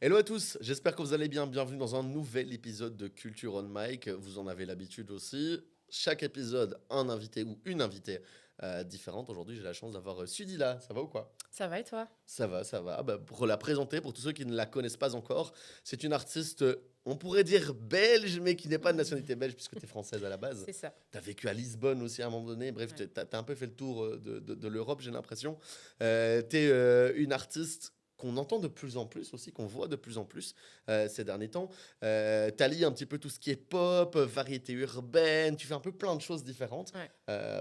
Hello à tous, j'espère que vous allez bien. Bienvenue dans un nouvel épisode de Culture on Mic. Vous en avez l'habitude aussi. Chaque épisode, un invité ou une invitée différente. Aujourd'hui, j'ai la chance d'avoir Sudila. Ça va ou quoi? Ça va et toi? Ça va, ça va. Bah, pour la présenter, pour tous ceux qui ne la connaissent pas encore, c'est une artiste, on pourrait dire belge, mais qui n'est pas de nationalité belge puisque tu es française à la base. C'est ça. Tu as vécu à Lisbonne aussi à un moment donné. Bref, tu Ouais. as un peu fait le tour de l'Europe, j'ai l'impression. Tu es une artiste qu'on entend de plus en plus aussi, qu'on voit de plus en plus ces derniers temps. T'allies un petit peu tout ce qui est pop, variété urbaine, tu fais un peu plein de choses différentes Ouais.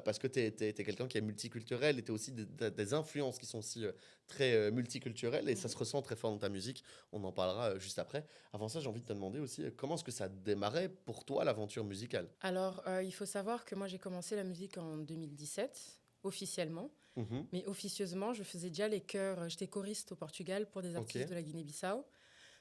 parce que tu es quelqu'un qui est multiculturel et tu as aussi des influences qui sont aussi très multiculturelles et ça se ressent très fort dans ta musique. On en parlera juste après. Avant ça, j'ai envie de te demander aussi comment est-ce que ça démarrait pour toi l'aventure musicale? Alors, il faut savoir que moi, j'ai commencé la musique en 2017, officiellement. Mhm. Mais officieusement, je faisais déjà les chœurs. J'étais choriste au Portugal pour des Ok. artistes de la Guinée-Bissau.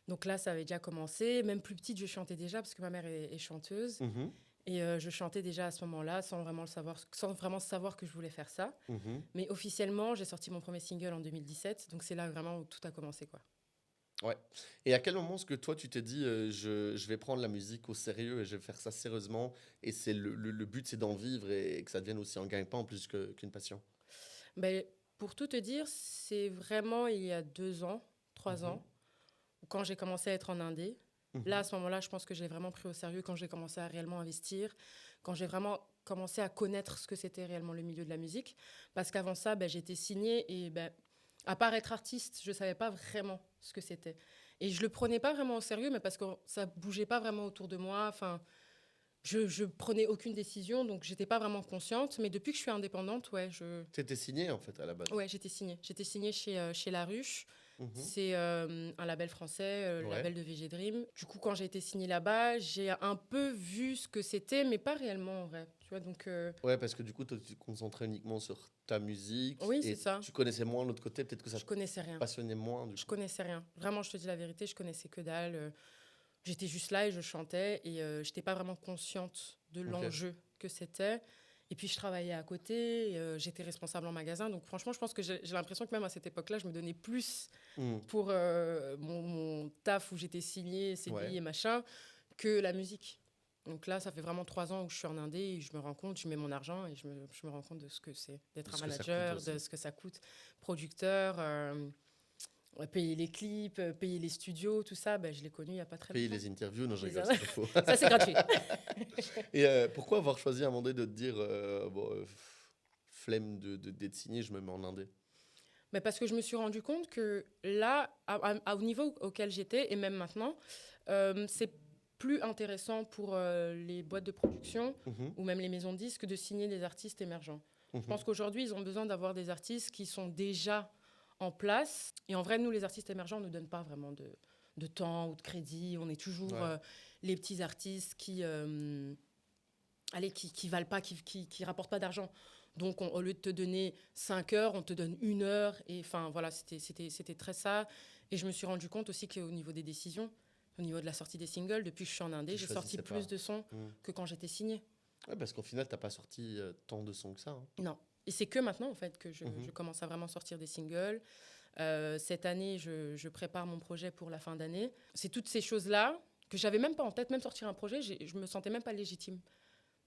Donc là, ça avait déjà commencé. Même plus petite, je chantais déjà parce que ma mère est chanteuse. Mhm. Et je chantais déjà à ce moment-là sans vraiment le savoir, sans vraiment savoir que je voulais faire ça. Mhm. Mais officiellement, j'ai sorti mon premier single en 2017. Donc c'est là vraiment où tout a commencé, quoi. Ouais. Et à quel moment est-ce que toi, tu t'es dit, je vais prendre la musique au sérieux et je vais faire ça sérieusement et c'est le but, c'est d'en vivre et que ça devienne aussi un gagne-pain plus qu'une passion? Ben, pour tout te dire, c'est vraiment il y a 2 ans, 3 ans. Mhm. Quand j'ai commencé à être en indé. Là, à Mhm. ce moment-là, je pense que j'ai vraiment pris au sérieux quand j'ai commencé à réellement investir, quand j'ai vraiment commencé à connaître ce que c'était réellement le milieu de la musique. Parce qu'avant ça, ben, j'étais signée et ben, à part être artiste, je ne savais pas vraiment ce que c'était. Et je ne le prenais pas vraiment au sérieux, mais parce que ça ne bougeait pas vraiment autour de moi. Enfin, je prenais aucune décision, donc j'étais pas vraiment consciente. Mais depuis que je suis indépendante, T'étais signé en fait à la base. ouais, j'étais signée. J'étais signée chez La Ruche. Mhm. C'est un label français, le Ouais. label de VG Dream. Du coup, quand j'ai été signée là-bas, j'ai un peu vu ce que c'était, mais pas réellement en vrai. Tu vois, donc Ouais, parce que du coup, toi, tu te concentrais uniquement sur ta musique oui, c'est et ça. tu connaissais moins l'autre côté. Peut-être que ça Je te connaissais rien. passionnait moins du Je coup. connaissais rien. Vraiment, je te dis la vérité, je connaissais que dalle. J'étais juste là et je chantais et j'étais pas vraiment consciente de Ok. l'enjeu que c'était. Et puis je travaillais à côté, j'étais responsable en magasin. Donc franchement, je pense que j'ai l'impression que même à cette époque-là, je me donnais plus Hmm. pour mon taf où j'étais signée, Ouais. CDI et machin, que la musique. Donc là, ça fait vraiment 3 ans où je suis en indé et je me rends compte, je mets mon argent et je me rends compte de ce que c'est d'être un Ce que ça coûte manager, de aussi. ce que ça coûte, producteur, ouais, payer les clips, payer les studios, tout ça, ben, je l'ai connu il n'y a pas très Payer longtemps. les interviews, non, je Les rigole, a- c'est trop faux. Ça, c'est gratuit. Et pourquoi avoir choisi à un moment donné de te dire, bon, flemme d'être signé, je me mets en indé? Mais parce que je me suis rendu compte que là, au niveau auquel j'étais, et même maintenant, c'est plus intéressant pour les boîtes de production Mhm. ou même les maisons de disques de signer des artistes émergents. Je Mhm. pense qu'aujourd'hui, ils ont besoin d'avoir des artistes qui sont déjà en place. Et en vrai, nous, les artistes émergents, on ne donne pas vraiment de temps ou de crédit. On est toujours Ouais. les petits artistes qui valent pas, qui rapportent pas d'argent. Donc, au lieu de te donner 5 heures, on te donne 1 heure. Et enfin, voilà, c'était très ça. Et je me suis rendu compte aussi qu'au niveau des décisions, au niveau de la sortie des singles, depuis que je suis en indé, Tu j'ai sorti choisissais plus pas. de sons Hmm. que quand j'étais signée. Ouais, parce qu'au final, t'as pas sorti tant de sons que ça, hein. Non. Et c'est que maintenant, en fait, que je Mhm. commence à vraiment sortir des singles. Cette année, je prépare mon projet pour la fin d'année. C'est toutes ces choses-là que j'avais même pas en tête. Même sortir un projet, je me sentais même pas légitime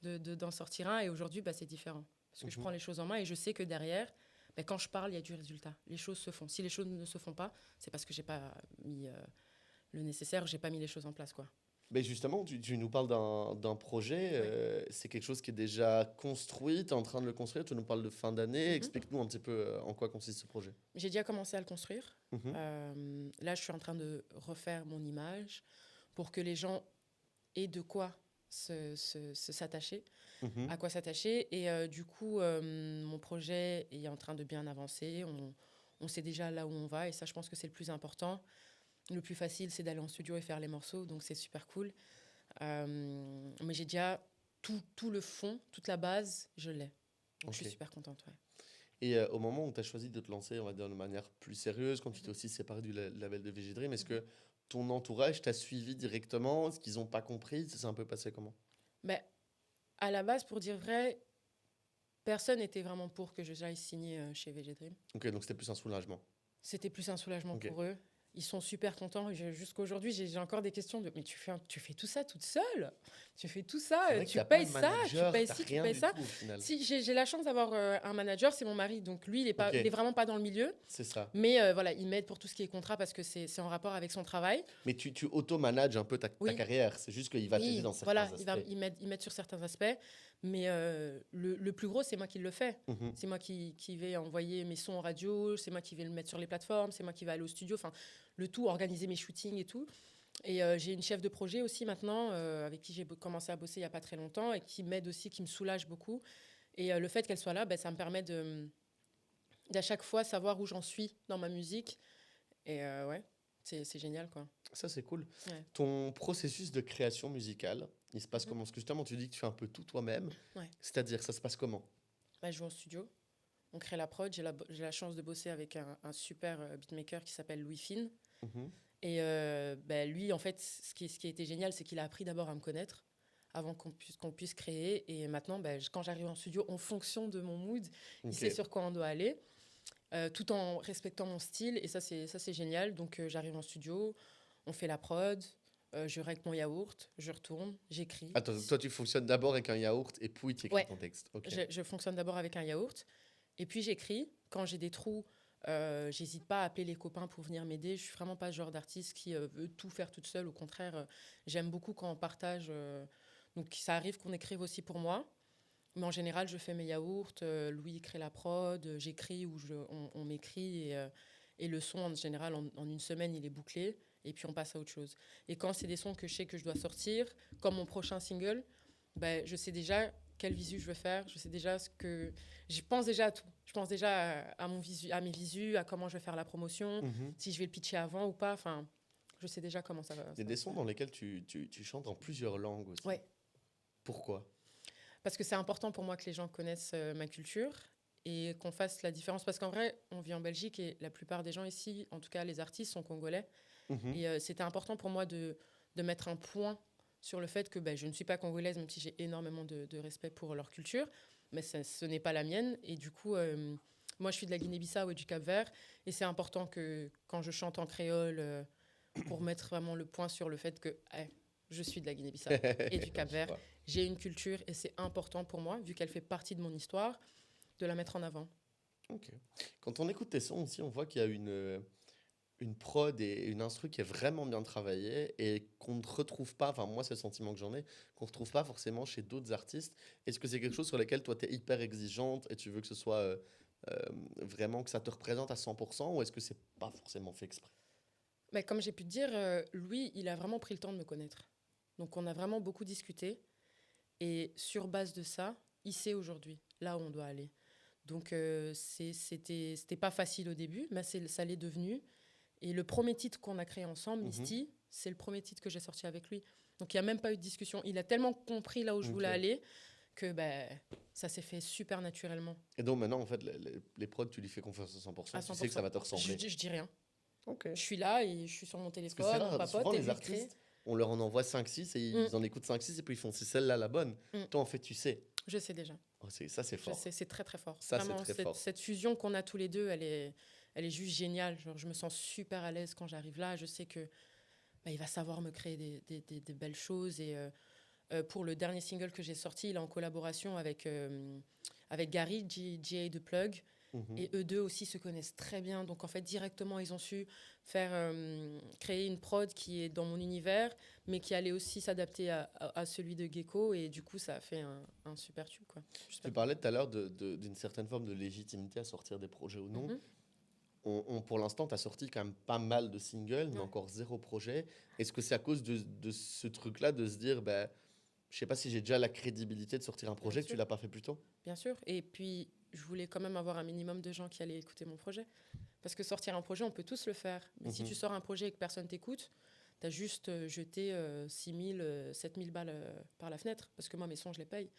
d'en sortir un. Et aujourd'hui, bah, c'est différent. Parce que je Mhm. prends les choses en main et je sais que derrière, bah, quand je parle, il y a du résultat. Les choses se font. Si les choses ne se font pas, c'est parce que j'ai pas mis le nécessaire, j'ai pas mis les choses en place, quoi. Mais justement, tu nous parles d'un projet, Ouais. c'est quelque chose qui est déjà construit, tu es en train de le construire, tu nous parles de fin d'année, Mhm. explique-nous un petit peu en quoi consiste ce projet. J'ai déjà commencé à le construire. Mhm. Là, je suis en train de refaire mon image pour que les gens aient de quoi s'attacher, Mhm. à quoi s'attacher. Et du coup, mon projet est en train de bien avancer. On sait déjà là où on va et ça, je pense que c'est le plus important. Le plus facile, c'est d'aller en studio et faire les morceaux, donc c'est super cool. Mais j'ai déjà tout le fond, toute la base, je l'ai. Donc je Ok. suis super contente, ouais. Et au moment où tu as choisi de te lancer, on va dire de manière plus sérieuse, quand tu t'es Mhm. aussi séparé du label de VG Dream, est-ce Mhm. que ton entourage t'a suivi directement? Est-ce qu'ils n'ont pas compris? Ça s'est un peu passé comment? Mais à la base, pour dire vrai, personne n'était vraiment pour que j'aille signer chez VG Dream. Ok, donc c'était plus un soulagement. C'était plus un soulagement Ok. pour eux. Ils sont super contents. Jusqu'à aujourd'hui, j'ai encore des questions de mais tu fais tout ça toute seule? Tu fais tout ça? C'est vrai que Tu t'as pas payes de ça? Tu manager, payes t'as ci, tu rien payes du ça? tout au final. Si, j'ai la chance d'avoir un manager, c'est mon mari. Donc lui, Ok, il est vraiment pas dans le milieu. c'est ça. Mais voilà, il m'aide pour tout ce qui est contrat parce que c'est en rapport avec son travail. Mais tu auto-manages un peu ta Oui, carrière. C'est juste qu'il va t'aider oui, dans certains voilà, aspects. il m'aide sur certains aspects. Mais le plus gros, c'est moi qui le fais. Mhm. C'est moi qui vais envoyer mes sons en radio, c'est moi qui vais le mettre sur les plateformes, c'est moi qui vais aller au studio, enfin, le tout, organiser mes shootings et tout. Et j'ai une chef de projet aussi maintenant, avec qui j'ai commencé à bosser il n'y a pas très longtemps et qui m'aide aussi, qui me soulage beaucoup. Et le fait qu'elle soit là, ben, ça me permet d'à chaque fois savoir où j'en suis dans ma musique. Et ouais, c'est génial, quoi. Ça, c'est cool. Ouais. Ton processus de création musicale, il se passe comment? Parce que justement, tu dis que tu fais un peu tout toi-même. Ouais. C'est-à-dire, ça se passe comment? Bah, je vais en studio, on crée la prod. J'ai la chance de bosser avec un super beatmaker qui s'appelle Louis Finn. Mhm. Et bah, lui, en fait, ce qui a été génial, c'est qu'il a appris d'abord à me connaître avant qu'on puisse créer. Et maintenant, bah, quand j'arrive en studio, en fonction de mon mood, il Ok. sait sur quoi on doit aller, tout en respectant mon style. Et ça, c'est génial. Donc, j'arrive en studio, on fait la prod, je règle mon yaourt, je retourne, j'écris. Attends, toi, tu fonctionnes d'abord avec un yaourt et puis tu écris Ouais. ton texte. Ok. Je fonctionne d'abord avec un yaourt. Et puis, j'écris. Quand j'ai des trous, j'hésite pas à appeler les copains pour venir m'aider. Je suis vraiment pas ce genre d'artiste qui veut tout faire toute seule. Au contraire, j'aime beaucoup quand on partage. Donc ça arrive qu'on écrive aussi pour moi. Mais en général, je fais mes yaourts. Louis crée la prod. J'écris ou on m'écrit. Et le son, en général, en une semaine, il est bouclé. Et puis on passe à autre chose. Et quand c'est des sons que je sais que je dois sortir, comme mon prochain single, ben, je sais déjà quel visu je veux faire. Je sais déjà ce que... Je pense déjà à tout. Je pense déjà à mes visus, à comment je vais faire la promotion, Mhm. si je vais le pitcher avant ou pas. Enfin, je sais déjà comment ça va. Il y a des sons dans lesquels tu chantes en plusieurs langues aussi. Ouais. Pourquoi? Parce que c'est important pour moi que les gens connaissent ma culture et qu'on fasse la différence. Parce qu'en vrai, on vit en Belgique et la plupart des gens ici, en tout cas les artistes, sont congolais. Mhm. Et c'était important pour moi de mettre un point sur le fait que ben, je ne suis pas congolaise, même si j'ai énormément de respect pour leur culture, mais ce n'est pas la mienne. Et du coup, moi, je suis de la Guinée-Bissau et du Cap-Vert, et c'est important que quand je chante en créole, pour mettre vraiment le point sur le fait que je suis de la Guinée-Bissau et du Je Cap-Vert, vois. j'ai une culture, et c'est important pour moi, vu qu'elle fait partie de mon histoire, de la mettre en avant. Ok. Quand on écoute tes sons aussi, on voit qu'il y a une prod et une instru qui est vraiment bien travaillée et qu'on ne retrouve pas, enfin moi c'est le sentiment que j'en ai, qu'on ne retrouve pas forcément chez d'autres artistes. Est-ce que c'est quelque chose sur lequel toi tu es hyper exigeante et tu veux que ce soit euh, vraiment que ça te représente à 100% ou est-ce que c'est pas forcément fait exprès? Mais comme j'ai pu te dire, lui, il a vraiment pris le temps de me connaître. Donc on a vraiment beaucoup discuté. Et sur base de ça, il sait aujourd'hui là où on doit aller. Donc c'était pas facile au début, mais ça l'est devenu. Et le premier titre qu'on a créé ensemble, Mhm. Misty, c'est le premier titre que j'ai sorti avec lui. Donc il n'y a même pas eu de discussion. Il a tellement compris là où je voulais Ok. aller que ben, ça s'est fait super naturellement. Et donc maintenant en fait les prods tu lui fais confiance à 100%, À tu sais que ça va te 100%. ressembler. Je dis rien. Ok. Je suis là et je suis sur mon Parce que c'est téléphone, on rare, souvent papote et les lui il crée. artistes, on leur en envoie 5-6 et ils Mm, en écoutent 5-6 et puis ils font c'est celle-là la bonne. mm. Toi en fait tu sais. Je sais déjà. Oh, ça c'est Je fort. sais, c'est très très fort. Ça c'est Vraiment, très fort. cette fusion qu'on a tous les deux, elle est juste géniale. Genre, je me sens super à l'aise quand j'arrive là. Je sais que bah, il va savoir me créer des belles choses. Et pour le dernier single que j'ai sorti, il est en collaboration avec Gary, GA de Plug. Mhm. Et eux deux aussi se connaissent très bien. Donc en fait, directement, ils ont su faire créer une prod qui est dans mon univers, mais qui allait aussi s'adapter à celui de Gecko. Et du coup, ça a fait un super tube, quoi. Tu parlais tout à l'heure d'une certaine forme de légitimité à sortir des projets ou non. Mhm. Pour l'instant, tu as sorti quand même pas mal de singles, mais Ouais. encore 0 projet. Est-ce que c'est à cause de ce truc-là de se dire, bah, je sais pas si j'ai déjà la crédibilité de sortir un projet que tu sûr. l'as pas fait plus tôt? Bien sûr. Et puis, je voulais quand même avoir un minimum de gens qui allaient écouter mon projet. Parce que sortir un projet, on peut tous le faire. Mais si Mhm. tu sors un projet et que personne t'écoute, tu as juste jeté 6 000, 7 000 balles par la fenêtre. Parce que moi, mes sons, je les paye.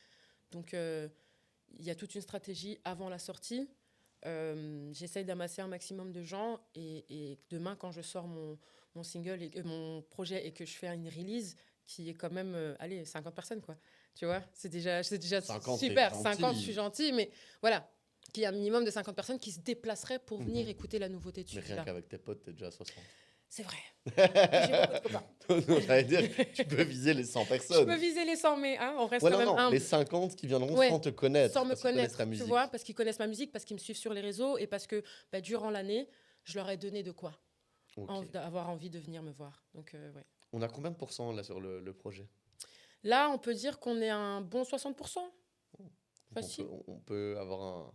Donc, il y a toute une stratégie avant la sortie. J'essaye d'amasser un maximum de gens. Et demain, quand je sors mon single, mon projet, et que je fais une release qui est quand même, allez, 50 personnes, quoi. Tu vois, c'est déjà 50, t'es super. gentil. 50, je suis gentille, mais voilà, qu'il y a un minimum de 50 personnes qui se déplaceraient pour venir Mhm. écouter la nouveauté de Mais rien celui-là. qu'avec tes potes, t'es déjà à 60. C'est vrai. J'ai beaucoup de copains. J'allais dire, tu peux viser les 100 Je personnes. peux viser les 100, mais on reste Ouais, quand non, même non, humble. les 50 qui viendront Ouais, sans te connaître, sans me parce qu'ils connaissent connaître, ta tu musique. vois, parce qu'ils connaissent ma musique, parce qu'ils me suivent sur les réseaux et parce que durant l'année, je leur ai donné de quoi Ok. avoir envie de venir me voir. Donc, ouais. On a combien de pourcents là sur le projet? Là, on peut dire qu'on est à un bon 60%. Donc, Facile. on peut avoir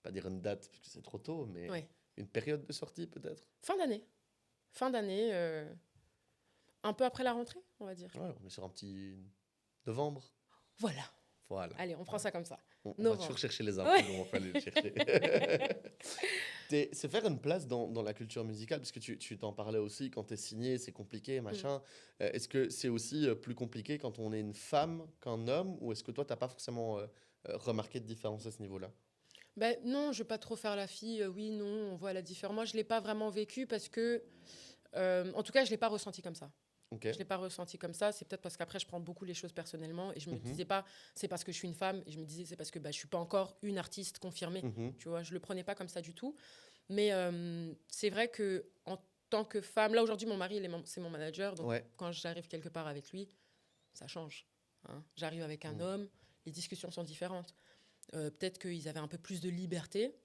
pas dire une date, parce que c'est trop tôt, mais Ouais. une période de sortie peut-être? Fin d'année. Fin d'année, un peu après la rentrée, on va dire. Ouais, on est sur un petit novembre. Voilà. Voilà. Allez, on prend ça comme ça. On va Novembre. toujours chercher les infos, Ouais. donc on va aller les chercher. C'est faire une place dans la culture musicale, parce que tu t'en parlais aussi, quand tu es signé, c'est compliqué, machin. Est-ce que c'est aussi plus compliqué quand on est une femme qu'un homme, ou est-ce que toi, tu n'as pas forcément remarqué de différence à ce niveau-là? Non, je vais pas trop faire la fille. Oui, non, on voit la différence. Moi, je l'ai pas vraiment vécu parce que, en tout cas, je l'ai pas ressenti comme ça. Ok. Je l'ai pas ressenti comme ça. C'est peut-être parce qu'après, je prends beaucoup les choses personnellement et je me Mhm. disais pas, c'est parce que je suis une femme. Et je me disais, c'est parce que je suis pas encore une artiste confirmée. Mhm. Tu vois, je le prenais pas comme ça du tout. Mais c'est vrai que en tant que femme, là aujourd'hui, mon mari, c'est mon manager. Donc, Ouais. quand j'arrive quelque part avec lui, ça change. Hein. J'arrive avec un homme, les discussions sont différentes. Peut-être qu'ils avaient un peu plus de liberté,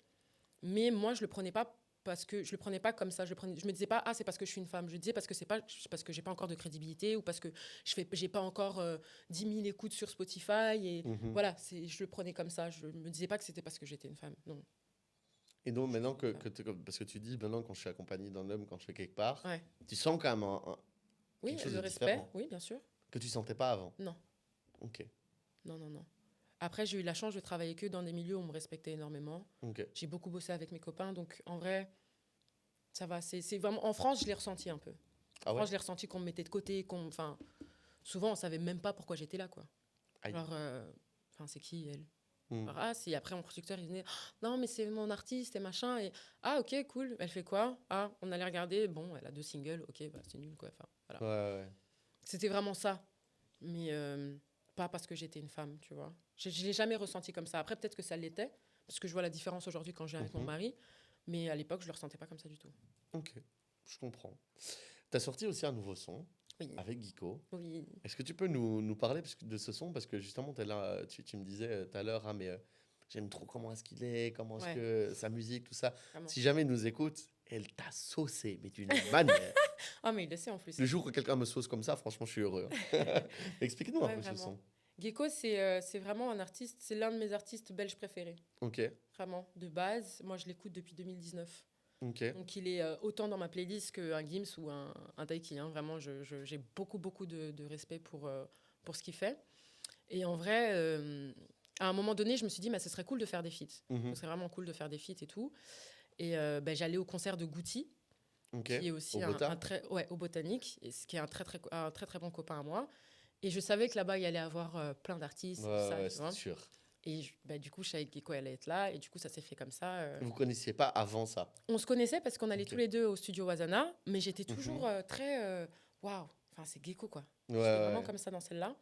mais moi, je le prenais pas parce que je le prenais pas comme ça. Je me disais pas, ah, c'est parce que je suis une femme. Je disais parce que c'est pas parce que j'ai pas encore de crédibilité ou parce que j'ai pas encore 10 000 écoutes sur Spotify et Mhm. voilà, je le prenais comme ça. Je me disais pas que c'était parce que j'étais une femme. Non. Et donc maintenant Enfin. parce que tu dis maintenant quand je suis accompagné d'un homme, quand je fais quelque part, Ouais. tu sens quand même Oui, quelque chose le de respect, différent oui, bien sûr. que tu sentais pas avant. Non, Ok. non, non, non. Après, j'ai eu la chance de travailler que dans des milieux où on me respectait énormément. Ok. J'ai beaucoup bossé avec mes copains, donc en vrai, ça va. C'est vraiment en France, je l'ai ressenti un peu. Ah En ouais. France, je l'ai ressenti qu'on me mettait de côté, enfin, souvent, on savait même pas pourquoi j'étais là, quoi. Aïe. Alors, c'est qui elle? Hmm. Alors, si après mon producteur il venait, non mais c'est mon artiste et machin et ok cool, elle fait quoi? On allait regarder, bon elle a 2 singles, ok c'est nul quoi. Enfin voilà, Ouais, ouais. c'était vraiment ça, mais pas parce que j'étais une femme, tu vois. Je l'ai jamais ressenti comme ça. Après peut-être que ça l'était parce que je vois la différence aujourd'hui quand j'ai avec mon Mhm. mari, mais à l'époque je le ressentais pas comme ça du tout. Ok. Je comprends. Tu as sorti aussi un nouveau son Oui, avec Guico. oui, Est-ce que tu peux nous parler de ce son? Parce que justement, t'es là, tu me disais tout à l'heure, ah, mais j'aime trop comment est-ce qu'il est, comment est-ce Ouais. que sa musique, tout ça. vraiment. Si jamais il nous écoute, elle t'a saucé, mais d'une manière. Ah mais il le sait en plus. Le jour où quelqu'un me sauce comme ça, franchement, je suis heureux. Hein. Explique-nous un Ouais, peu ce vraiment. son. Gecko c'est vraiment un artiste, c'est l'un de mes artistes belges préférés. Ok, Vraiment, de base. Moi, je l'écoute depuis 2019. ok. Donc, il est autant dans ma playlist qu'un Gims ou un Taiki. Hein. Vraiment, j'ai beaucoup, beaucoup de respect pour ce qu'il fait. Et en vrai, à un moment donné, je me suis dit, ce serait cool de faire des feats. Mhm. Ce serait vraiment cool de faire des feats et tout. Et j'allais au concert de Goutti, Ok. qui est aussi Au Bota? au Botanique, et ce qui est un très, très bon copain à moi. Et je savais que là-bas, il y allait avoir plein d'artistes, tout ça, Ouais, tu c'est vois. sûr. Et du coup, je savais que Gecko allait être là. Et du coup, ça s'est fait comme ça. Vous connaissiez pas avant ça? On se connaissait parce qu'on allait Ok. tous les deux au studio Wazana, mais j'étais toujours Mhm. très waouh, enfin c'est Gecko quoi. Ouais, J'étais vraiment ouais. comme ça dans celle-là.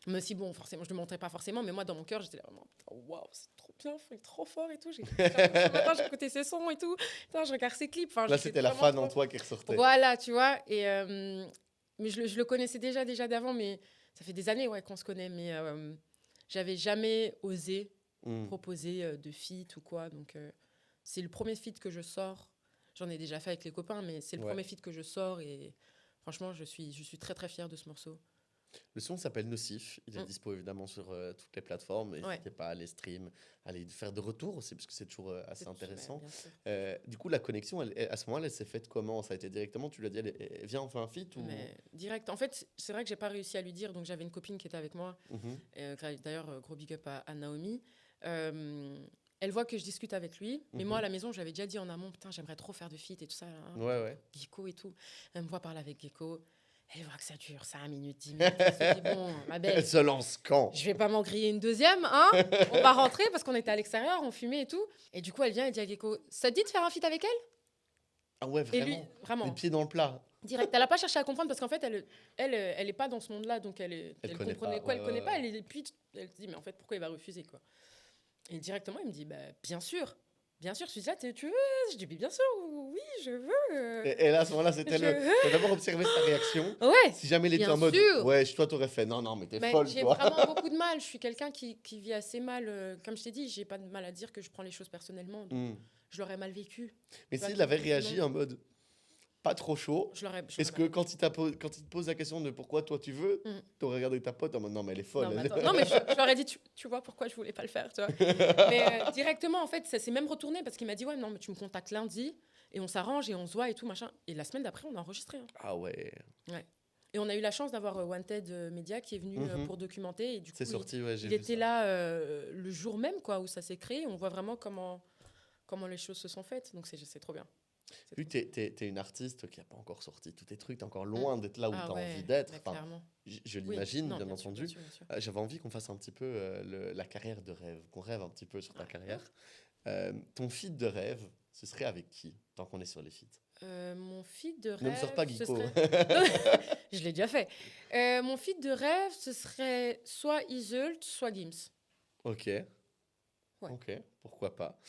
Mais si bon, forcément, je ne le montrais pas forcément, mais moi dans mon cœur, j'étais là vraiment waouh, c'est trop bien, il est trop fort et tout. J'écoutais ses sons et tout. Putain, je regarde ses clips. Enfin, Là, j'étais c'était la vraiment fan en trop- toi qui ressortait. Voilà, tu vois. Et mais je le connaissais déjà d'avant, mais ça fait des années qu'on se connaît, mais j'avais jamais osé Hmm. proposer de feat ou quoi. Donc, c'est le premier feat que je sors. J'en ai déjà fait avec les copains, mais c'est le Ouais. premier feat que je sors. Et franchement, je suis très, très fière de ce morceau. Le son s'appelle Nocif. Il est dispo évidemment sur toutes les plateformes. N'hésitez pas à aller stream, à aller faire de retour aussi, parce que c'est toujours assez C'est- intéressant. bien sûr. Du coup, la connexion, à ce moment-là, elle s'est faite comment? Ça a été directement, tu lui as dit, viens, on fait un feat ou... Mais direct. En fait, c'est vrai que j'ai pas réussi à lui dire. Donc, j'avais une copine qui était avec moi. Mhm. D'ailleurs, gros big up à Naomi. Elle voit que je discute avec lui. Mais Mhm. moi, à la maison, j'avais déjà dit en amont, putain, j'aimerais trop faire de feat et tout ça. Hein, Ouais, ouais. Gecko et tout. Elle me voit parler avec Gecko. Elle voit que ça dure 5 minutes, 10 minutes. Elle se dit, bon, ma belle, Elle se lance quand? je vais pas m'en griller une deuxième, hein. On va rentrer parce qu'on était à l'extérieur, on fumait et tout. Et du coup, elle vient et dit à Gecko, ça te dit de faire un feat avec elle? Ah ouais, Et lui, vraiment? Les vraiment, pieds dans le plat. direct. Elle a pas cherché à comprendre parce qu'en fait, elle est pas dans ce monde-là, donc elle connaît comprenait pas, quoi, elle ouais, connaît ouais, pas. ouais. Et puis, elle se dit, mais en fait, pourquoi il va refuser, quoi. Et directement, il me dit, bien sûr, Bien sûr, je suis dit, tu veux? Je dis, bien sûr, oui, je veux. Et là, à ce moment-là, c'était Je le. veux. T'as d'abord observé sa réaction. Ouais, Si jamais il était bien en mode, sûr. ouais, toi, t'aurais fait, non, non, mais t'es Mais folle, j'ai toi. vraiment beaucoup de mal. Je suis quelqu'un qui vit assez mal. Comme je t'ai dit, j'ai pas de mal à dire que je prends les choses personnellement. Donc, Hmm. je l'aurais mal vécu. Mais Tu vois, s'il avait sinon, réagi en mode, pas trop chaud, je est-ce l'aurais que mal quand quand il te pose la question de pourquoi toi tu veux, vécu. t'aurais regardé ta pote en mode, non, mais elle est Non, folle. mais elle. attends. Non, mais je leur ai dit, tu vois pourquoi je voulais pas le faire, tu vois. Mais directement, en fait, ça s'est même retourné parce qu'il m'a dit, ouais, non, mais tu me contactes lundi et on s'arrange et on se voit et tout, machin. Et la semaine d'après, on a enregistré. Hein. Ah ouais. Ouais. Et on a eu la chance d'avoir Wanted Media qui est venu Mhm. pour documenter. Et du coup, C'est sorti, ouais, j'ai il vu était ça. là le jour même, quoi, où ça s'est créé. On voit vraiment comment les choses se sont faites. Donc, c'est trop bien. C'est Vu trop que t'es une artiste qui n'a pas encore sorti tous tes trucs, t'es encore bien. loin d'être là où Ah t'as ouais, envie d'être. bah, Enfin, clairement. je Oui, l'imagine, non, bien bien sûr, entendu. bien sûr. J'avais envie qu'on fasse un petit peu la carrière de rêve, qu'on rêve un petit peu sur ta Ah, carrière. Ton feat de rêve, ce serait avec qui, tant qu'on est sur les feats? Mon feed de Ne me sors pas rêve, ce Geeko. serait... Je l'ai déjà fait. Mon feed de rêve, ce serait soit Iseult, soit Gims. Ok, Ouais. ok, pourquoi pas.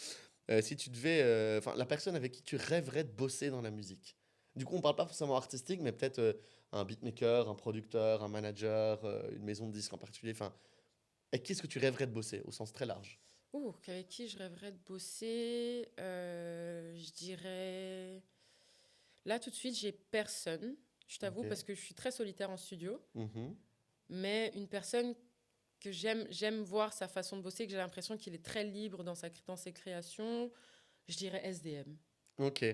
Si tu devais, enfin, la personne avec qui tu rêverais de bosser dans la musique. Du coup, on parle pas forcément artistique, mais peut-être un beatmaker, un producteur, un manager, une maison de disques en particulier. Enfin, avec qui est-ce que tu rêverais de bosser au sens très large? Ouh, avec qui je rêverais de bosser je dirais... Là, tout de suite, j'ai personne, je t'avoue, Ok. parce que je suis très solitaire en studio. Mhm. Mais une personne que j'aime voir sa façon de bosser, que j'ai l'impression qu'il est très libre dans ses créations, je dirais SDM. Ok.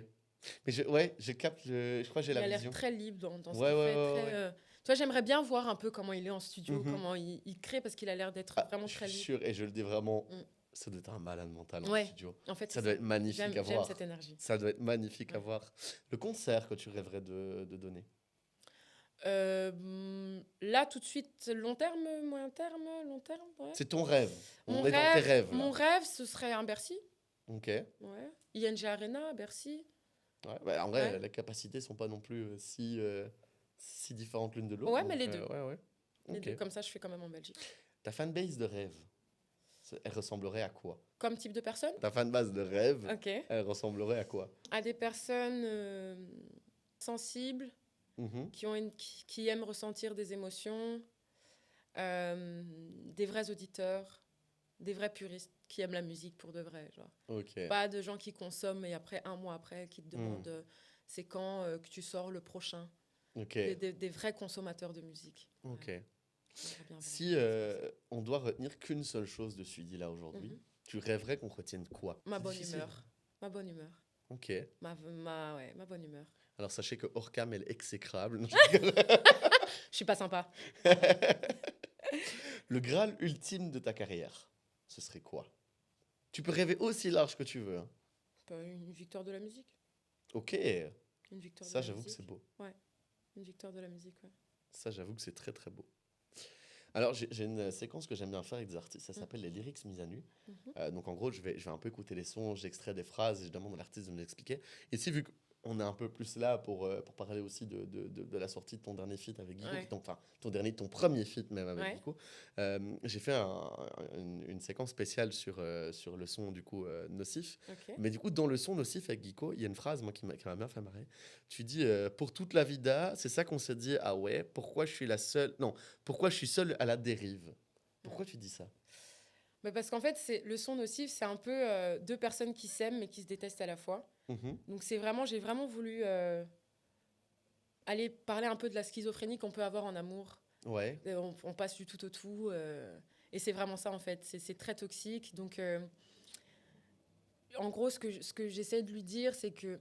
Mais ouais, je capte je crois que j'ai Il la a l'air vision. très libre dans ce Ouais, ouais, qu'il fait. ouais, ouais. Tu vois, j'aimerais bien voir un peu comment il est en studio, Mhm. comment il crée, parce qu'il a l'air d'être Ah, vraiment je suis très libre. sûr, et je le dis vraiment, Mm. ça doit être un malade mental en Ouais, studio. en fait, c'est Ça doit ça. être magnifique à J'aime voir. cette énergie. Ça doit être magnifique à Ouais. voir. Le concert que tu rêverais de donner. Là, tout de suite, long terme, moyen terme, long terme, ouais. C'est ton rêve. On est dans tes rêves là. Mon rêve, ce serait un Bercy. Ok. Ouais. ING Arena, Bercy. Ouais, bah, en vrai, Ouais. les capacités sont pas non plus si différentes l'une de l'autre. Ouais, mais Donc, les deux. ouais, ouais. Les deux. Ok. Comme ça, je fais quand même en Belgique. Ta fanbase de rêve, elle ressemblerait à quoi? Comme type de personne? Ta fanbase de rêve, Ok. elle ressemblerait à quoi? À des personnes sensibles, Mhm. qui aiment ressentir des émotions, des vrais auditeurs, des vrais puristes qui aiment la musique pour de vrai. Genre. Ok. Pas de gens qui consomment et après, un mois après, qui te Hmm. demandent c'est quand que tu sors le prochain. Ok. Des vrais consommateurs de musique. Ok. Ouais. J'aimerais bien Si vraiment on doit retenir qu'une seule chose de Suidi là aujourd'hui, Mhm. tu rêverais qu'on retienne quoi? Ma C'est bonne difficile. humeur. Ma bonne humeur. Ok. Ma bonne humeur. Alors sachez que Orcam elle est exécrable. Non, Je suis pas sympa. Le Graal ultime de ta carrière, ce serait quoi? Tu peux rêver aussi large que tu veux. Hein. Une victoire de la musique. Ok. Une victoire Ça, de la j'avoue que musique. c'est beau. Une victoire de la musique, ouais. Ça, j'avoue que c'est très très beau. Alors, j'ai une séquence que j'aime bien faire avec des artistes, ça s'appelle les lyrics mis à nu. Mhm. Donc, en gros, je vais un peu écouter les sons, j'extrais des phrases et je demande à l'artiste de me l'expliquer. Ici, vu qu'on est un peu plus là pour parler aussi de la sortie de ton dernier feat avec Guico, Ouais. enfin, ton premier feat même avec Ouais. Guico, j'ai fait une séquence spéciale sur le son, du coup, Nocif. Ok. Mais du coup, dans le son Nocif avec Guico, il y a une phrase moi, qui m'a bien fait marrer. Tu dis pour toute la vida, c'est ça qu'on s'est dit, ah ouais, pourquoi je suis la seule. Non, pourquoi je suis seule à la dérive? Pourquoi tu dis ça? Mais parce qu'en fait, le son nocif, c'est un peu deux personnes qui s'aiment mais qui se détestent à la fois. Mhm. Donc j'ai vraiment voulu aller parler un peu de la schizophrénie qu'on peut avoir en amour. Ouais. Et on passe du tout au tout. Et c'est vraiment ça, en fait. C'est très toxique. Donc, en gros, ce que j'essaie de lui dire, c'est que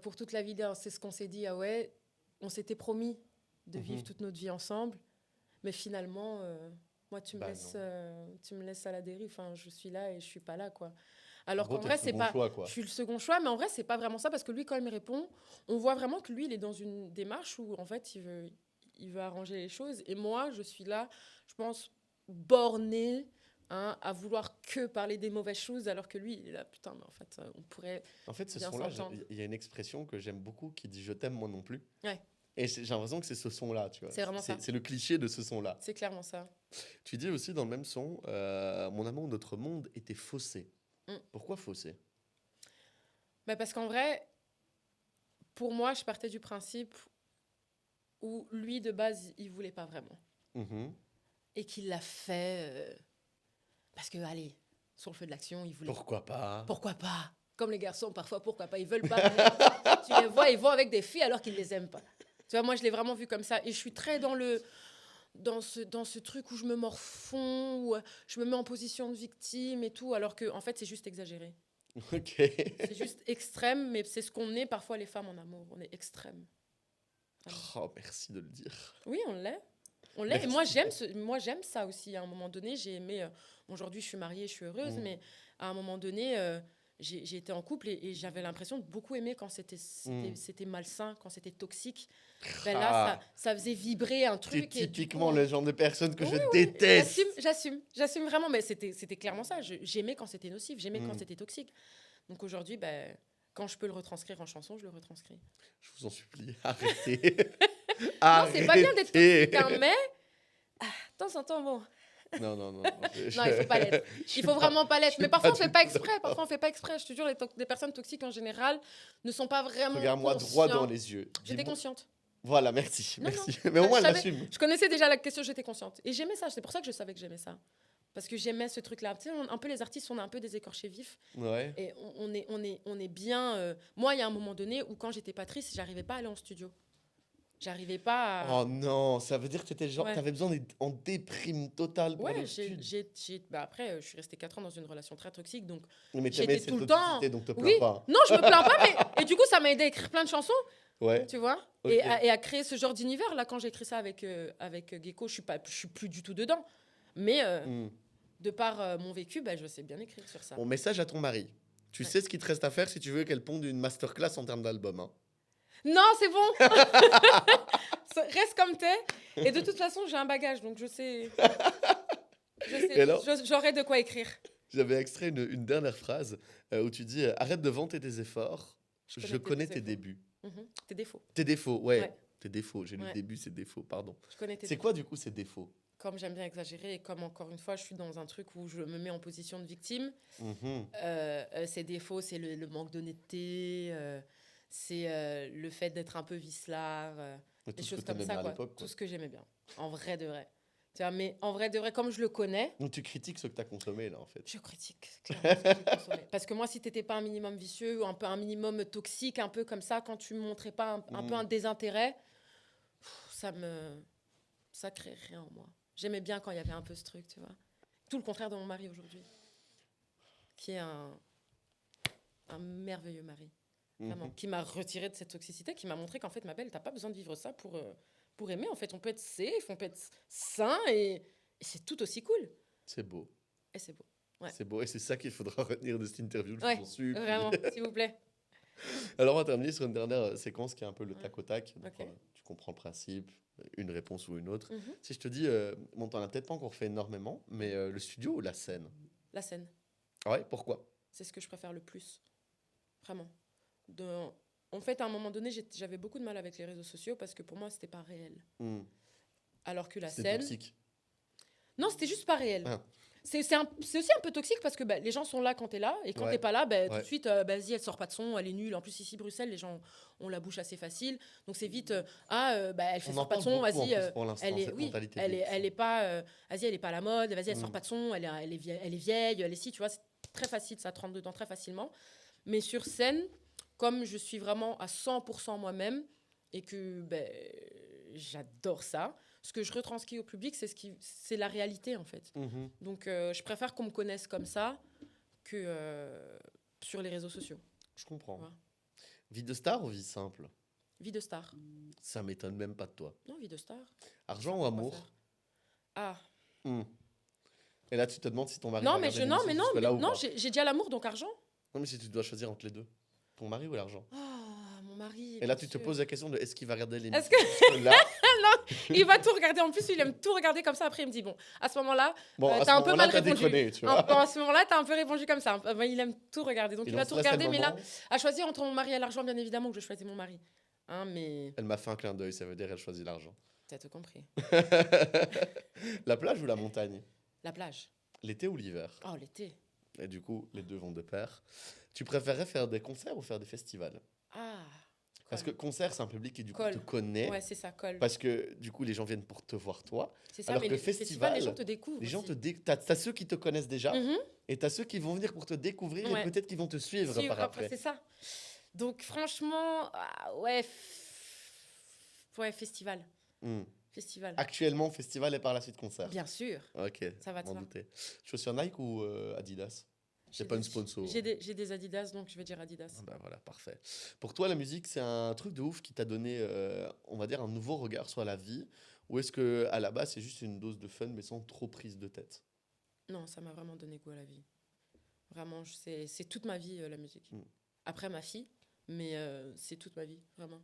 pour toute la vie, c'est ce qu'on s'est dit. Ah ouais, on s'était promis de vivre Mhm. toute notre vie ensemble. Mais finalement, moi, tu Bah me laisses à la dérive. Enfin, je suis là et je suis pas là, quoi. En Alors gros, qu'en t'es le vrai, c'est second pas. choix, quoi. Je suis le second choix, mais en vrai, c'est pas vraiment ça parce que lui, quand il me répond, on voit vraiment que lui, il est dans une démarche où, en fait, il veut arranger les choses. Et moi, je suis là, je pense, bornée, hein, à vouloir que parler des mauvaises choses, alors que lui, il est là, putain, mais en fait, on pourrait En fait, ce bien son-là, s'entendre. il y a une expression que j'aime beaucoup qui dit je t'aime moi non plus. Ouais, Et j'ai l'impression que c'est ce son-là, tu vois. c'est vraiment ça. C'est le cliché de ce son-là. C'est clairement ça. Tu dis aussi dans le même son, mon amour, notre monde était faussé. Mm. Pourquoi fausser? Bah, parce qu'en vrai, pour moi, je partais du principe où lui, de base, il voulait pas vraiment. Mhm. Et qu'il l'a fait parce que, allez, sur le feu de l'action, il voulait. Pourquoi pas? Pourquoi pas? Comme les garçons, parfois, pourquoi pas? Ils veulent pas, mais tu les vois, ils vont avec des filles alors qu'ils les aiment pas. Tu vois, moi, je l'ai vraiment vu comme ça. Et je suis très dans ce truc où je me morfonds, où je me mets en position de victime et tout, alors que, en fait, c'est juste exagéré. Ok. C'est juste extrême, mais c'est ce qu'on est parfois les femmes en amour. On est extrême. Vraiment. Oh, merci de le dire. Oui, on l'est. On l'est. Et Merci. moi, j'aime ça aussi. À un moment donné, j'ai aimé. Aujourd'hui, je suis mariée, je suis heureuse, Mm. mais à un moment donné, j'ai été en couple et j'avais l'impression de beaucoup aimer quand c'était malsain, quand c'était toxique. Ben là, Ah, ça faisait vibrer un t'es truc. Et du typiquement coup, le genre de personne que oui, je oui, déteste. j'assume vraiment. Mais c'était clairement ça. J'aimais quand c'était nocif, j'aimais quand Mm. c'était toxique. Donc aujourd'hui, ben, quand je peux le retranscrire en chanson, je le retranscris. Je vous en supplie, arrêtez. Non, c'est pas bien d'être Arrêtez. toxique, hein, mais de temps en temps, bon. Non, non, non. Non, il faut pas l'être. Je Il suis faut pas- vraiment pas je l'être. suis Mais parfois, on du fait pas tout exprès. d'accord. Parfois, on fait pas exprès. Je te jure, les personnes toxiques en général ne sont pas vraiment Regarde-moi droit dans conscientes. les yeux. J'étais Dis-moi- consciente. Voilà, merci, Non, merci. non. Mais au moins, Je elle savais- l'assume. Je connaissais déjà la question, j'étais consciente. Et j'aimais ça. C'est pour ça que je savais que j'aimais ça. Parce que j'aimais ce truc-là. Tu sais, un peu les artistes, on est un peu des écorchés vifs. Ouais. Et on est bien. Moi, il y a un moment donné où, quand j'étais pas triste, j'arrivais pas à aller en studio. J'arrivais pas à. Oh non, ça veut dire que t'étais genre, Ouais. t'avais besoin d'être en déprime totale pour aller Ouais, au studio. après, je suis restée 4 ans dans une relation très toxique, donc Mais j'étais t'aimais cette tout le temps. toxicité, donc te plains Oui, pas. non, je me plains pas, mais et du coup, ça m'a aidé à écrire plein de chansons, Ouais. tu vois, Ok. et à créer ce genre d'univers. Là, quand j'ai écrit ça avec Gecko, je suis plus du tout dedans, mais Hmm. de par mon vécu, bah, je sais bien écrire sur ça. Bon, message à ton mari. Tu Ouais. sais ce qu'il te reste à faire si tu veux qu'elle ponde une masterclass en termes d'album. Hein. Non, c'est bon. Reste comme t'es. Et de toute façon, j'ai un bagage, donc je sais. Et alors J'aurai de quoi écrire. J'avais extrait une dernière phrase où tu dis arrête de vanter tes efforts, je connais tes efforts. débuts. Tes défauts. Tes défauts, ouais. Ouais. Tes défauts, j'ai lu Ouais. début, c'est défauts, pardon. Je connais tes C'est défauts. quoi du coup ces défauts? Comme j'aime bien exagérer et comme, encore une fois, je suis dans un truc où je me mets en position de victime, Mhm. ces défauts, c'est le manque d'honnêteté, c'est le fait d'être un peu vicelard, Mais des tout ce que choses comme t'aimais ça, bien à quoi. l'époque. Tout Quoi. ce que j'aimais bien, en vrai de vrai. Tu vois, mais en vrai de vrai, comme je le connais, Donc tu critiques ce que t'as consommé là en fait. je critique clairement ce que j'ai consommé. Parce que moi, si t'étais pas un minimum vicieux, ou un minimum toxique, un peu comme ça, quand tu me montrais pas un peu un désintérêt, ça crée rien en moi. J'aimais bien quand il y avait un peu ce truc, tu vois. Tout le contraire de mon mari aujourd'hui, qui est un merveilleux mari, vraiment, qui m'a retiré de cette toxicité, qui m'a montré qu'en fait, ma belle, t'as pas besoin de vivre ça pour aimer. En fait, on peut être safe, on peut être sain, et c'est tout aussi cool. C'est beau. Et c'est beau. Ouais. C'est beau et c'est ça qu'il faudra retenir de cette interview. Je Ouais, vous en supplie. vraiment, s'il vous plaît. Alors on va terminer sur une dernière séquence qui est un peu le Ouais. tac au tac. Donc, Ok. tu comprends le principe, une réponse ou une autre. Mhm. Si je te dis, bon, t'en as peut-être pas encore fait énormément, mais le studio ou la scène? La scène, Ah ouais, pourquoi? c'est ce que je préfère le plus. Vraiment. En fait, à un moment donné, j'avais beaucoup de mal avec les réseaux sociaux parce que pour moi, c'était pas réel. Hmm. Alors que la C'est scène... toxique. Non, c'était juste pas réel. Ah. C'est aussi un peu toxique parce que les gens sont là quand t'es là, et quand Ouais. t'es pas là, tout Ouais. de suite, vas-y, elle sort pas de son, elle est nulle. En plus, ici, Bruxelles, les gens ont la bouche assez facile. Donc c'est vite, elle fait On sort en pas de parle son, beaucoup, en vas-y. plus, pour l'instant, Elle est, cette oui, mentalité elle des- est pas, vas-y, elle est pas à la mode, vas-y, elle sort Mm. pas de son, elle est vieille, elle est si, tu vois, c'est très facile, ça te rentre dedans très facilement. Mais sur scène, comme je suis vraiment à 100% moi-même et que j'adore ça, ce que je retranscris au public, c'est la réalité en fait. Mhm. Donc je préfère qu'on me connaisse comme ça que sur les réseaux sociaux. Je comprends. Ouais. Vie de star ou vie simple? Vie de star. Ça m'étonne même pas de toi. Non, vie de star. Argent ou Quoi amour? faire. Ah. Hmm. Et là, tu te demandes si ton mari Non, va mais regarder non, l'émission mais non, jusque-là ou pas. j'ai déjà l'amour, donc argent. Non, mais si tu dois choisir entre les deux, ton mari ou l'argent? Ah, mon mari. Et là, bien tu te sûr. poses la question de est-ce qu'il va regarder Est-ce l'émission que jusque-là? il va tout regarder? En plus, il aime tout regarder comme ça. Après, il me dit bon, à ce moment-là, Bon, à ce t'as un peu moment-là, mal t'as répondu. déconné, tu vois. À ce moment-là, t'as un peu répondu comme ça. Il aime tout regarder, donc Et il dans va ce tout là, c'est le regarder. Mais là, moment- à choisir entre mon mari et l'argent, bien évidemment que je choisis mon mari. Hein, mais Elle m'a fait un clin d'œil, ça veut dire elle choisit l'argent. t'as tout compris. La plage ou la montagne? La plage. L'été ou l'hiver? Oh, l'été. Et du coup, les deux vont de pair. Tu préférerais faire des concerts ou faire des festivals? Ah, Parce que colle. concert, c'est un public qui du coup te Colle. connaît. Ouais, c'est ça, colle. Parce que du coup, les gens viennent pour te voir toi. C'est ça, Alors mais que les festivals, les gens festival, te découvrent les gens aussi. t'as ceux qui te connaissent déjà Mhm. et t'as ceux qui vont venir pour te découvrir et Ouais. peut-être qui vont te suivre Si, par après. c'est ça. Donc, franchement, ouais, ouais, festival. Hmm. Festival. Actuellement, festival et par la suite concert. Bien sûr, Ok, ça va de m'en soi. douter. Chaussures Nike ou Adidas? C'est J'ai pas des- une sponsor. J'ai des Adidas, donc je vais dire Adidas. Ah bah voilà, parfait. Pour toi, la musique, c'est un truc de ouf qui t'a donné, on va dire, un nouveau regard sur la vie, ou est-ce que à la base, c'est juste une dose de fun, mais sans trop prise de tête? Non, ça m'a vraiment donné goût à la vie. Vraiment, c'est toute ma vie, la musique. Mm. Après ma fille, mais c'est toute ma vie, vraiment.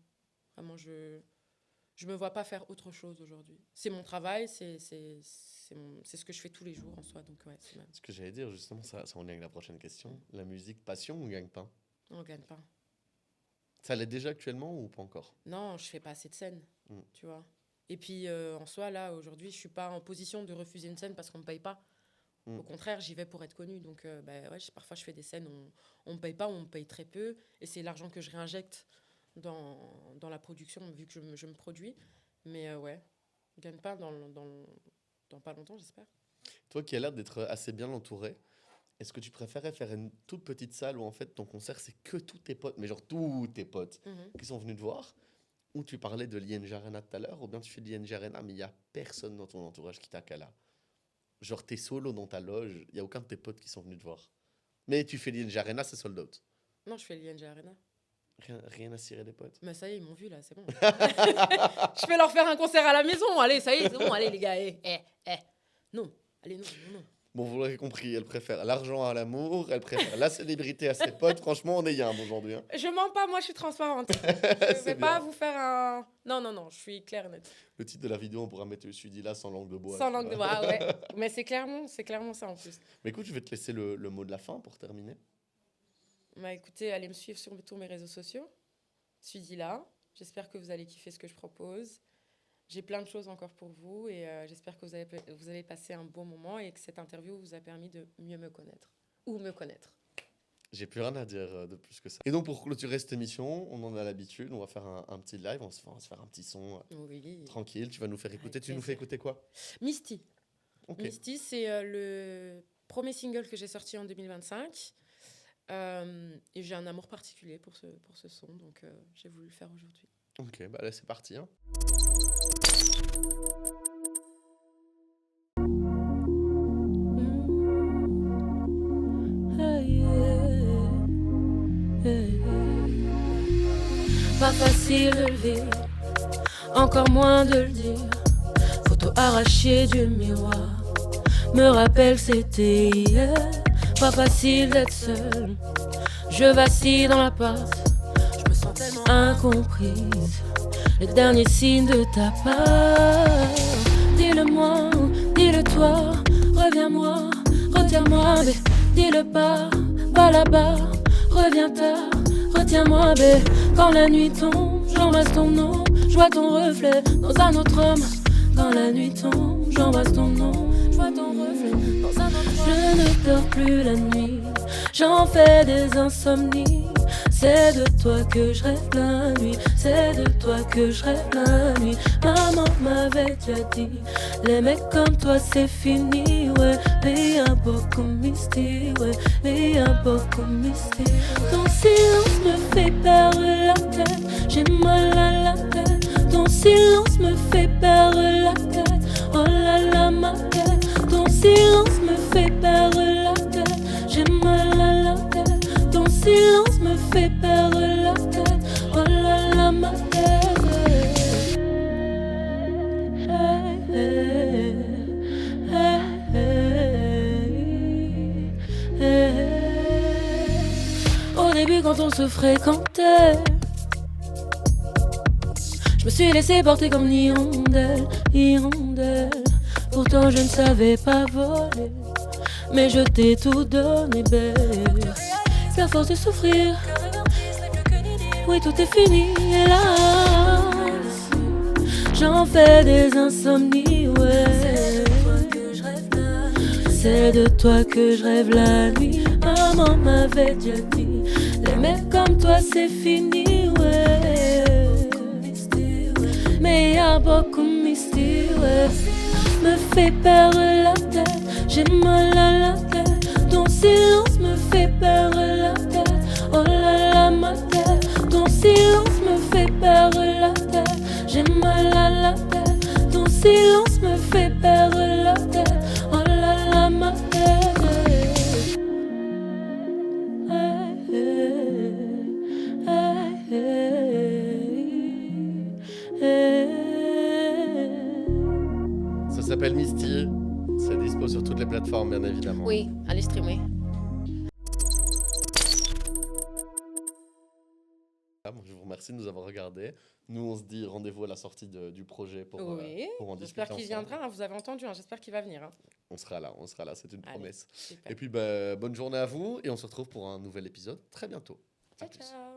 Vraiment, je me vois pas faire autre chose aujourd'hui. C'est mon travail, c'est ce que je fais tous les jours en soi. Donc, ouais, Ce que j'allais dire, justement, ça en est avec la prochaine question. La musique, passion ou gagne-pain? on gagne pas. Ça l'est déjà actuellement ou pas encore? Non, je fais pas assez de scènes, Mm. tu vois. Et puis, en soi, là, aujourd'hui, je suis pas en position de refuser une scène parce qu'on me paye pas. Mm. Au contraire, j'y vais pour être connue. Donc, ouais, parfois, je fais des scènes où on me paye pas, où on me paye très peu. Et c'est l'argent que je réinjecte dans la production, vu que je me produis. Mais ouais, je gagne pas dans pas longtemps, j'espère. Toi qui as l'air d'être assez bien entouré, est-ce que tu préférais faire une toute petite salle où en fait ton concert c'est que tous tes potes, mais genre tous tes potes Mhm. qui sont venus te voir, ou tu parlais de l'ING Arena tout à l'heure, ou bien tu fais de l'ING Arena mais il n'y a personne dans ton entourage qui t'a là. Genre t'es solo dans ta loge, il n'y a aucun de tes potes qui sont venus te voir. Mais tu fais l'ING Arena, c'est sold out. Non, je fais l'ING Arena. Rien à cirer des potes. Mais ça y est, ils m'ont vu là, c'est bon. Je vais leur faire un concert à la maison. Allez, ça y est, c'est bon. Allez, les gars. Non. Allez, non, non, non. Bon, vous l'aurez compris, elle préfère l'argent à l'amour, elle préfère la célébrité à ses potes. Franchement, on est yam aujourd'hui. Hein. Je mens pas, moi je suis transparente. Je C'est vais pas bien. vous faire un. Non, non, non, je suis claire et nette. Le titre de la vidéo, on pourra mettre je suis dit là sans langue de bois. Sans tu langue de vois. bois, ouais. Mais c'est clairement ça en plus. Mais écoute, je vais te laisser le mot de la fin pour terminer. Bah écoutez, allez me suivre sur tous mes réseaux sociaux. Je suis dit là. J'espère que vous allez kiffer ce que je propose. J'ai plein de choses encore pour vous et j'espère que vous allez passer un bon moment et que cette interview vous a permis de mieux me connaître. Ou me connaître. J'ai plus rien à dire de plus que ça. Et donc, pour clôturer cette émission, on en a l'habitude, on va faire un petit live, on va se faire un petit son Oui. tranquille. Tu vas nous faire écouter. Avec Tu nous fais plaisir. écouter quoi? Misty. Ok. Misty, c'est le premier single que j'ai sorti en 2025. Et j'ai un amour particulier pour ce son, donc j'ai voulu le faire aujourd'hui. Ok, bah là c'est parti. Hein. Pas facile de le vivre, encore moins de le dire. Photo arrachée du miroir, me rappelle c'était hier. Pas facile d'être seule, je vacille dans l'appart. Je me sens tellement incomprise, le dernier signe de ta part. Dis-le-moi, dis-le toi, reviens-moi, retiens-moi, mais dis-le pas, va là-bas, reviens tard, retiens-moi, bé. Quand la nuit tombe, j'embrasse ton nom, je vois ton reflet dans un autre homme. Quand la nuit tombe, j'embrasse ton nom, je vois ton reflet dans un autre homme. Je ne dors plus la nuit, j'en fais des insomnies. C'est de toi que je rêve la nuit, c'est de toi que je rêve la nuit. Maman m'avait déjà dit, les mecs comme toi c'est fini, ouais. Mais un beaucoup Misty, ouais. Mais un beaucoup Misty. Ton silence me fait perdre la tête, j'ai mal à la tête. Ton silence me fait perdre la tête, oh là là ma tête. Ton silence me fait perdre la tête, j'ai mal à la tête. Ton silence me fait perdre la tête, oh là là ma tête. Hey, hey, hey, hey. Au début quand on se fréquentait, je me suis laissé porter comme l'hirondelle, hirondelle. Pourtant je ne savais pas voler, mais je t'ai tout donné, belle. C'est à force de souffrir, oui tout est fini, hélas. J'en fais des insomnies, ouais. C'est de toi que je rêve la nuit. Maman m'avait déjà dit, les mecs comme toi c'est fini, ouais. Mais y'a beaucoup de mystère, ouais. Me fait perdre la tête, j'ai mal à la tête. Ton silence me fait perdre la tête. Oh là là ma tête, ton silence me fait perdre la tête. J'ai mal à la tête, ton silence me fait perdre la tête. Oh là là ma tête. Hey, hey, hey, hey. Ça s'appelle Misty. C'est dispo sur toutes les plateformes, bien évidemment. Oui, allez streamer. Je vous remercie de nous avoir regardés. Nous, on se dit rendez-vous à la sortie du projet pour en discuter J'espère qu'il ensemble. viendra, hein, vous avez entendu, hein, j'espère qu'il va venir. Hein. On sera là, c'est une Allez, promesse. super. Et puis, bonne journée à vous et on se retrouve pour un nouvel épisode très bientôt. À Ciao, plus. ciao.